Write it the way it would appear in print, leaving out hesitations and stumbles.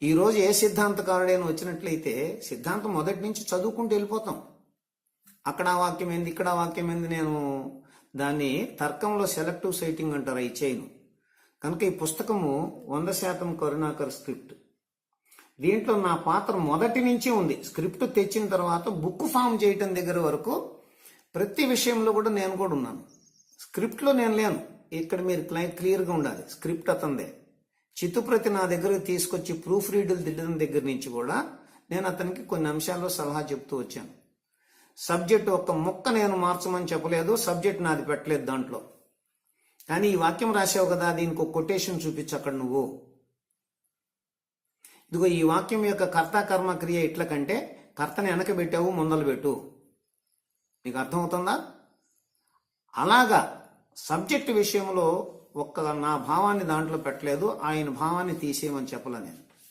ఈరోజు ఏ సిద్ధాంతకారుడైనా వచ్చినట్లయితే సిద్ధాంతం మొదటి నుంచి చదువుకుంటూ వెళ్ళిపోతాం. అక్కడ వాక్యం ఏంది, ఇక్కడ వాక్యం ఏంది, నేను దాన్ని తర్కంలో సెలెక్టివ్ సైటింగ్ అంటారు, అవి చేయను. కనుక ఈ పుస్తకము 100% కరుణాకర్ స్క్రిప్ట్. దీంట్లో నా పాత్ర మొదటి నుంచి ఉంది. స్క్రిప్ట్ తెచ్చిన తర్వాత బుక్ ఫామ్ చేయటం దగ్గర వరకు ప్రతి విషయంలో కూడా నేను కూడా ఉన్నాను. స్క్రిప్ట్లో నేను లేను. ఇక్కడ మీరు క్లియర్గా ఉండాలి, స్క్రిప్ట్ అతందే. చిత్తుప్రతి నా దగ్గరకు తీసుకొచ్చి ప్రూఫ్ రీడులు దిద్దడం దగ్గర నుంచి కూడా నేను అతనికి కొన్ని అంశాల్లో సలహా చెప్తూ వచ్చాను. సబ్జెక్ట్ ఒక్క ముక్క నేను మార్చమని చెప్పలేదు, సబ్జెక్ట్ నాది పెట్టలేదు దాంట్లో. కానీ ఈ వాక్యం రాసావు కదా, దీనికి ఒక కొటేషన్ చూపించు అక్కడ నువ్వు. ఇదిగో ఈ వాక్యం యొక్క కర్త కర్మ క్రియ ఇట్ల కంటే కర్తని వెనక పెట్టావు, ముందలు పెట్టు. నీకు అర్థమవుతుందా? అలాగా సబ్జెక్ట్ విషయంలో ఒక్క నా భావాన్ని దాంట్లో పెట్టలేదు, ఆయన భావాన్ని తీసేయమని చెప్పలే నేను.